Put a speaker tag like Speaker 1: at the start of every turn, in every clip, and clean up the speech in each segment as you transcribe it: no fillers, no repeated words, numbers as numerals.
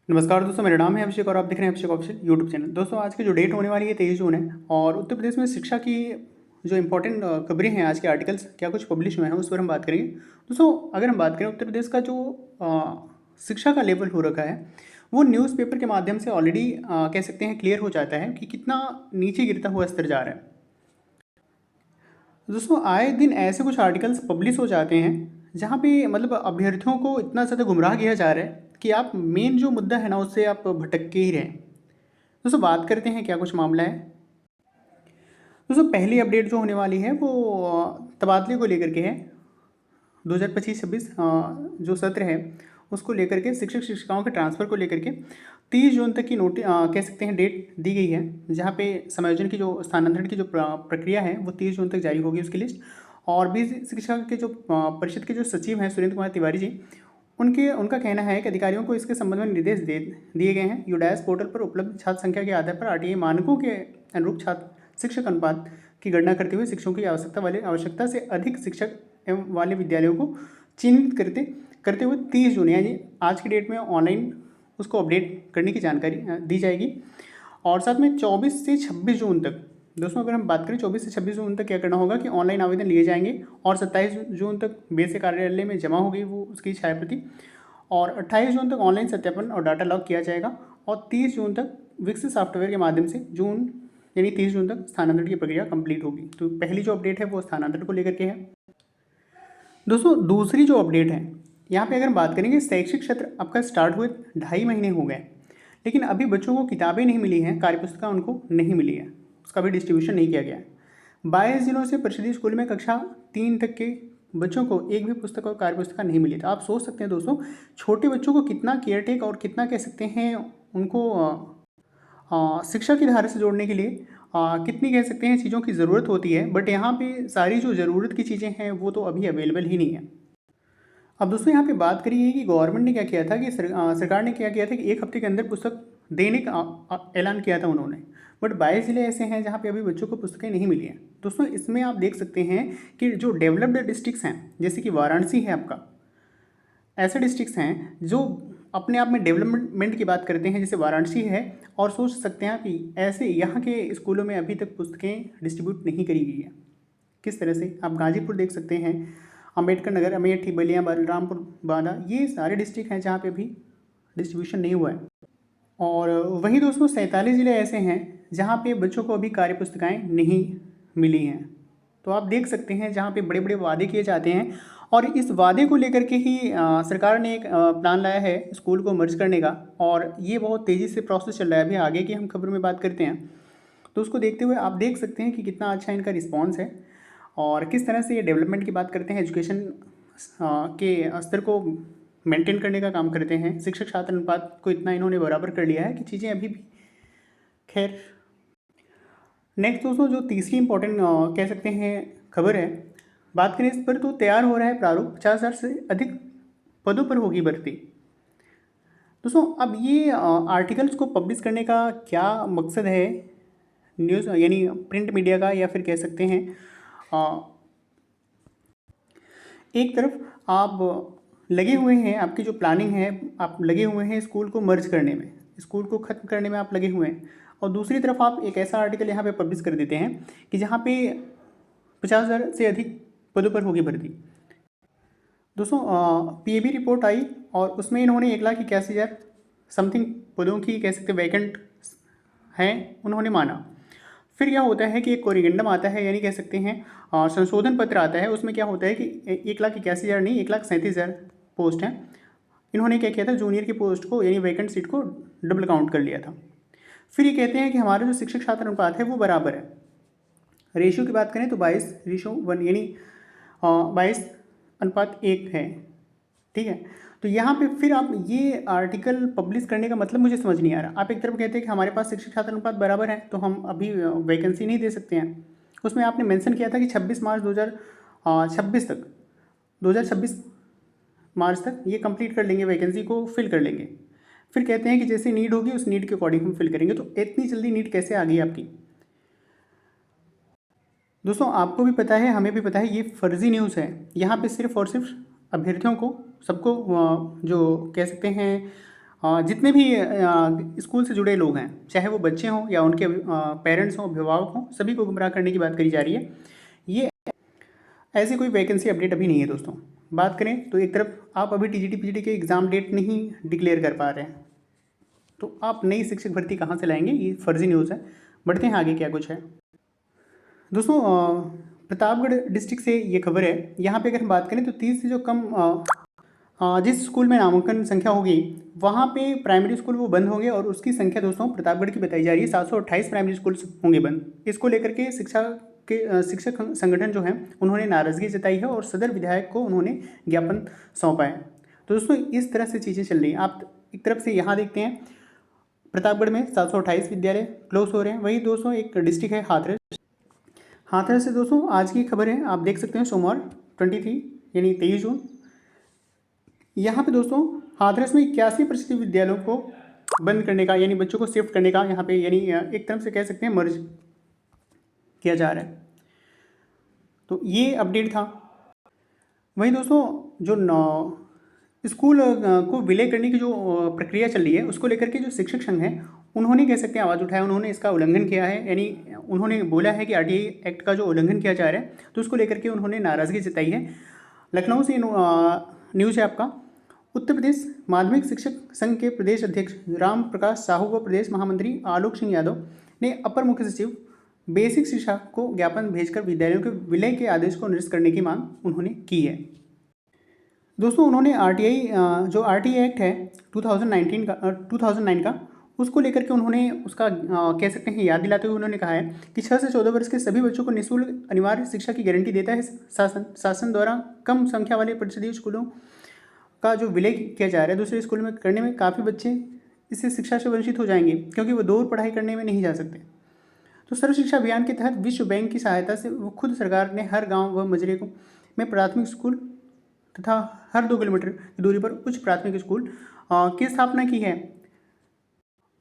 Speaker 1: नमस्कार दोस्तों, मेरा नाम है अभिषेक और आप देख रहे हैं अभिषेक ऑफिशियल यूट्यूब चैनल। दोस्तों, आज की जो डेट होने वाली है 23 जून है और उत्तर प्रदेश में शिक्षा की जो इंपॉर्टेंट खबरें हैं, आज के आर्टिकल्स क्या कुछ पब्लिश हुए हैं उस पर हम बात करेंगे। दोस्तों, अगर हम बात करें उत्तर प्रदेश का जो शिक्षा का लेवल हो रखा है वो न्यूज़पेपर के माध्यम से ऑलरेडी कह सकते हैं क्लियर हो जाता है कि कितना नीचे गिरता हुआ स्तर जा रहा है। दोस्तों, आए दिन ऐसे कुछ आर्टिकल्स पब्लिश हो जाते हैं जहाँ पे मतलब अभ्यर्थियों को इतना ज़्यादा गुमराह किया जा रहा है कि आप मेन जो मुद्दा है ना उससे आप भटक के ही रहें। दोस्तों, बात करते हैं क्या कुछ मामला है। दोस्तों, पहली अपडेट जो होने वाली है वो तबादले को लेकर के है। 2025-26 जो सत्र है उसको लेकर के शिक्षक शिक्षिकाओं के ट्रांसफ़र को लेकर के 30 जून तक की कह सकते हैं डेट दी गई है, जहाँ पे समायोजन की जो स्थानांतरण की जो प्रक्रिया है वो 30 जून तक जारी होगी उसकी लिस्ट। और बीस शिक्षा के जो परिषद के जो सचिव हैं सुरेंद्र कुमार तिवारी जी, उनका कहना है कि अधिकारियों को इसके संबंध में निर्देश दे दिए गए हैं। यूडैस पोर्टल पर उपलब्ध छात्र संख्या के आधार पर आरटीए मानकों के अनुरूप छात्र शिक्षक अनुपात की गणना करते हुए शिक्षकों की आवश्यकता से अधिक शिक्षक एवं वाले विद्यालयों को चिन्हित करते करते हुए 30 जून यानी आज की डेट में ऑनलाइन उसको अपडेट करने की जानकारी दी जाएगी। और साथ में 24 से 26 जून तक, दोस्तों अगर हम बात करें 24 से 26 जून तक क्या करना होगा कि ऑनलाइन आवेदन लिए जाएंगे और 27 जून तक बेसिक कार्यालय में जमा हो गई वो उसकी छायाप्रति, और 28 जून तक ऑनलाइन सत्यापन और डाटा लॉग किया जाएगा और 30 जून तक विकसित सॉफ्टवेयर के माध्यम से जून यानी 30 जून तक स्थानांतरण की प्रक्रिया कंप्लीट होगी। तो पहली जो अपडेट है वो स्थानांतरण को लेकर के है। दोस्तों, दूसरी जो अपडेट है यहाँ पे अगर हम बात करेंगे, शैक्षिक सत्र आपका स्टार्ट हुए 2.5 महीने हो गए लेकिन अभी बच्चों को किताबें नहीं मिली हैं, कार्यपुस्तिका उनको नहीं मिली है, उसका भी डिस्ट्रीब्यूशन नहीं किया गया है। 22 जिलों से परिषदीय स्कूल में कक्षा 3 तक के बच्चों को एक भी पुस्तक और कार्यपुस्तिका नहीं मिली। तो आप सोच सकते हैं दोस्तों, छोटे बच्चों को कितना केयरटेक और कितना कह सकते हैं उनको शिक्षा की धारा से जोड़ने के लिए कितनी कह सकते हैं चीज़ों की ज़रूरत होती है, बट यहाँ पे सारी जो ज़रूरत की चीज़ें हैं वो तो अभी अवेलेबल ही नहीं है। अब दोस्तों, यहाँ पे बात करिए कि गवर्नमेंट ने क्या किया था कि सरकार ने क्या किया था कि 1 हफ्ते के अंदर पुस्तक देने का ऐलान किया था उन्होंने, बट 22 ज़िले ऐसे हैं जहाँ पे अभी बच्चों को पुस्तकें नहीं मिली हैं। दोस्तों, इसमें आप देख सकते हैं कि जो डेवलप्ड डिस्ट्रिक्ट्स हैं जैसे कि वाराणसी है आपका, ऐसे डिस्ट्रिक्ट्स हैं जो अपने आप में डेवलपमेंट की बात करते हैं जैसे वाराणसी है, और सोच सकते हैं कि ऐसे यहाँ के स्कूलों में अभी तक पुस्तकें डिस्ट्रीब्यूट नहीं करी गई है। किस तरह से आप गाजीपुर देख सकते हैं, अम्बेडकर नगर, अमेठी, बलिया, बलरामपुर, बांदा, ये सारे डिस्ट्रिक्ट हैं जहाँ पे अभी डिस्ट्रीब्यूशन नहीं हुआ है। और वहीं दोस्तों 47 ज़िले ऐसे हैं जहाँ पे बच्चों को अभी कार्य पुस्तिकाएँ नहीं मिली हैं। तो आप देख सकते हैं जहाँ पे बड़े बड़े वादे किए जाते हैं और इस वादे को लेकर के ही सरकार ने एक प्लान लाया है स्कूल को मर्ज करने का, और ये बहुत तेज़ी से प्रोसेस चल रहा है। अभी आगे की हम खबर में बात करते हैं तो उसको देखते हुए आप देख सकते हैं कि कितना अच्छा इनका रिस्पॉन्स है और किस तरह से ये डेवलपमेंट की बात करते हैं, एजुकेशन के स्तर को मेंटेन करने का काम करते हैं। शिक्षक छात्र अनुपात को इतना इन्होंने बराबर कर लिया है कि चीज़ें अभी भी खैर। नेक्स्ट दोस्तों, जो तीसरी इंपॉर्टेंट कह सकते हैं खबर है, बात करें इस पर तो तैयार हो रहा है प्रारूप, 50,000 से अधिक पदों पर होगी भर्ती। दोस्तों, अब ये आर्टिकल्स को पब्लिश करने का क्या मकसद है, न्यूज़ यानी प्रिंट मीडिया का, या फिर कह सकते हैं एक तरफ आप लगे हुए हैं, आपकी जो प्लानिंग है आप लगे हुए हैं स्कूल को मर्ज करने में, स्कूल को ख़त्म करने में आप लगे हुए हैं, और दूसरी तरफ आप एक ऐसा आर्टिकल यहाँ पे पब्लिश कर देते हैं कि जहाँ पे 50,000 से अधिक पदों पर होगी भर्ती। दोस्तों, पीएबी रिपोर्ट आई और उसमें इन्होंने 1,81,000 समथिंग पदों की कह सकते वैकेंट हैं उन्होंने माना। फिर क्या होता है कि एक कोरिगेंडम आता है, यानी कह सकते हैं संशोधन पत्र आता है, उसमें क्या होता है कि 1,81,000 नहीं 1,37,000 पोस्ट हैं। इन्होंने क्या किया था, जूनियर की पोस्ट को यानी वैकेंट सीट को डबल काउंट कर लिया था। फिर ये कहते हैं कि हमारा जो शिक्षक छात्र अनुपात है वो बराबर है। रेशियो की बात करें तो 22:1 यानी 22:1 है, ठीक है। तो यहाँ पे फिर आप ये आर्टिकल पब्लिश करने का मतलब मुझे समझ नहीं आ रहा। आप एक तरफ कहते हैं कि हमारे पास शिक्षक छात्र अनुपात बराबर है तो हम अभी वैकेंसी नहीं दे सकते हैं। उसमें आपने मेंशन किया था कि 26 मार्च 2026 तक 2026 मार्च तक ये कंप्लीट कर लेंगे, वैकेंसी को फिल कर लेंगे। फिर कहते हैं कि जैसे नीड होगी उस नीड के अकॉर्डिंग हम फिल करेंगे। तो इतनी जल्दी नीड कैसे आ गई आपकी? दोस्तों, आपको भी पता है, हमें भी पता है, ये फर्जी न्यूज़ है। यहाँ पे सिर्फ और सिर्फ अभ्यर्थियों को, सबको जो कह सकते हैं जितने भी स्कूल से जुड़े लोग हैं, चाहे वो बच्चे हों या उनके पेरेंट्स हों, अभिभावक हों, सभी को गुमराह करने की बात करी जा रही है। ये ऐसी कोई वैकेंसी अपडेट अभी नहीं है दोस्तों। बात करें तो एक तरफ आप अभी टीजीटी पीजीटी के एग्ज़ाम डेट नहीं डिक्लेयर कर पा रहे हैं, तो आप नई शिक्षक भर्ती कहाँ से लाएंगे? ये फर्जी न्यूज़ है। बढ़ते हैं आगे, क्या कुछ है दोस्तों। प्रतापगढ़ डिस्ट्रिक्ट से ये खबर है। यहाँ पे अगर हम बात करें तो 30 से जो कम जिस स्कूल में नामांकन संख्या होगी वहाँ पे प्राइमरी स्कूल वो बंद होंगे, और उसकी संख्या दोस्तों प्रतापगढ़ की बताई जा रही है 728 प्राइमरी स्कूल होंगे बंद। इसको लेकर के शिक्षक संगठन जो है उन्होंने नाराज़गी जताई है और सदर विधायक को उन्होंने ज्ञापन सौंपा है। तो दोस्तों इस तरह से चीज़ें चल रही हैं। आप एक तरफ से यहाँ देखते हैं प्रतापगढ़ में 728 विद्यालय क्लोज हो रहे हैं। वही दोस्तों एक डिस्ट्रिक्ट है हाथरस से दोस्तों आज की खबर है, आप देख सकते हैं सोमवार 23 यानी 23 जून। यहाँ पे दोस्तों हाथरस में 81% विद्यालयों को बंद करने का यानी बच्चों को शिफ्ट करने का यहाँ पे यानी एक तरफ से कह सकते हैं मर्ज किया जा रहा है। तो ये अपडेट था। वहीं दोस्तों जो स्कूल को विलय करने की जो प्रक्रिया चल रही है उसको लेकर के जो शिक्षक संघ है उन्होंने कह सकते हैं आवाज़ उठाया, उन्होंने इसका उल्लंघन किया है। यानी उन्होंने बोला है कि आरटीआई एक्ट का जो उल्लंघन किया जा रहा है तो उसको लेकर के उन्होंने नाराज़गी जताई है। लखनऊ से न्यूज़ है आपका। उत्तर प्रदेश माध्यमिक शिक्षक संघ के प्रदेश अध्यक्ष राम प्रकाश साहू व प्रदेश महामंत्री आलोक सिंह यादव ने अपर मुख्य सचिव बेसिक शिक्षा को ज्ञापन भेजकर विद्यालयों के विलय के आदेश को निरस्त करने की मांग उन्होंने की है। दोस्तों उन्होंने जो आरटीआई एक्ट है 2009 का उसको लेकर के उन्होंने उसका कह सकते हैं याद दिलाते हुए उन्होंने कहा है कि 6 से 14 वर्ष के सभी बच्चों को निःशुल्क अनिवार्य शिक्षा की गारंटी देता है शासन द्वारा कम संख्या वाले परिषदीय स्कूलों का जो विलय किया जा रहा है दूसरे स्कूल में करने में काफ़ी बच्चे इससे शिक्षा से वंचित हो जाएंगे क्योंकि वो दूर पढ़ाई करने में नहीं जा सकते। तो सर्व शिक्षा अभियान के तहत विश्व बैंक की सहायता से वो खुद सरकार ने हर गांव व मजरे को में प्राथमिक स्कूल तथा हर 2 किलोमीटर की दूरी पर उच्च प्राथमिक स्कूल की स्थापना की है।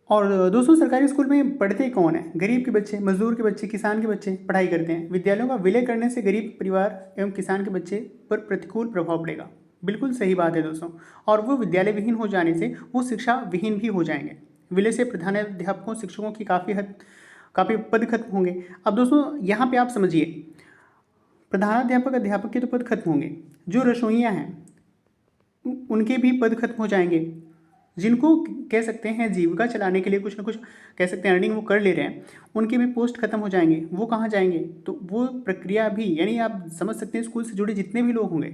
Speaker 1: और दोस्तों सरकारी स्कूल में पढ़ते कौन है? गरीब के बच्चे, मजदूर के बच्चे, किसान के बच्चे पढ़ाई करते हैं। विद्यालयों का विलय करने से गरीब परिवार एवं किसान के बच्चे पर प्रतिकूल प्रभाव पड़ेगा। बिल्कुल सही बात है दोस्तों। और वो विद्यालय विहीन हो जाने से वो शिक्षा विहीन भी हो जाएंगे। विलय से प्रधानाध्यापकों शिक्षकों की काफ़ी पद खत्म होंगे। अब दोस्तों यहाँ पे आप समझिए, प्रधानाध्यापक अध्यापक के तो पद खत्म होंगे, जो रसोइयाँ हैं उनके भी पद खत्म हो जाएंगे। जिनको कह सकते हैं जीविका चलाने के लिए कुछ ना कुछ कह सकते हैं अर्निंग वो कर ले रहे हैं, उनके भी पोस्ट खत्म हो जाएंगे। वो कहाँ जाएंगे? तो वो प्रक्रिया भी यानी आप समझ सकते हैं स्कूल से जुड़े जितने भी लोग होंगे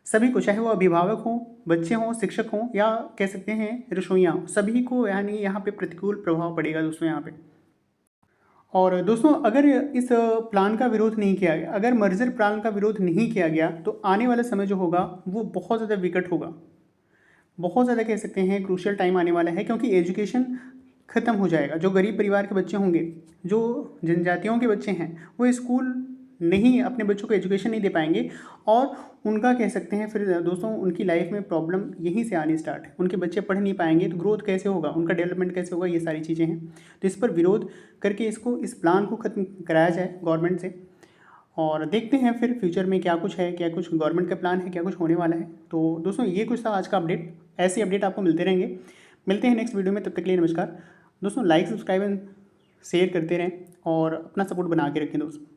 Speaker 1: सभी को, चाहे वो अभिभावक हों, बच्चे हों, शिक्षक हों या कह सकते हैं रसोइयाँ हों, सभी को यानी यहाँ पे प्रतिकूल प्रभाव पड़ेगा दोस्तों यहाँ पे। और दोस्तों अगर इस प्लान का विरोध नहीं किया गया, अगर मर्जर प्लान का विरोध नहीं किया गया तो आने वाला समय जो होगा वो बहुत ज़्यादा विकट होगा, बहुत ज़्यादा कह सकते हैं क्रूशियल टाइम आने वाला है। क्योंकि एजुकेशन ख़त्म हो जाएगा। जो गरीब परिवार के बच्चे होंगे, जो जनजातियों के बच्चे हैं, वो स्कूल नहीं अपने बच्चों को एजुकेशन नहीं दे पाएंगे और उनका कह सकते हैं फिर दोस्तों उनकी लाइफ में प्रॉब्लम यहीं से आनी स्टार्ट है। उनके बच्चे पढ़ नहीं पाएंगे तो ग्रोथ कैसे होगा, उनका डेवलपमेंट कैसे होगा, ये सारी चीज़ें हैं। तो इस पर विरोध करके इस प्लान को ख़त्म कराया जाए गवर्नमेंट से। और देखते हैं फिर फ्यूचर में क्या कुछ है, क्या कुछ गवर्नमेंट का प्लान है, क्या कुछ होने वाला है। तो दोस्तों ये कुछ था आज का अपडेट। ऐसे अपडेट आपको मिलते रहेंगे। मिलते हैं नेक्स्ट वीडियो में, तब तक के लिए नमस्कार दोस्तों। लाइक, सब्सक्राइब एंड शेयर करते रहें और अपना सपोर्ट बना के रखें दोस्तों।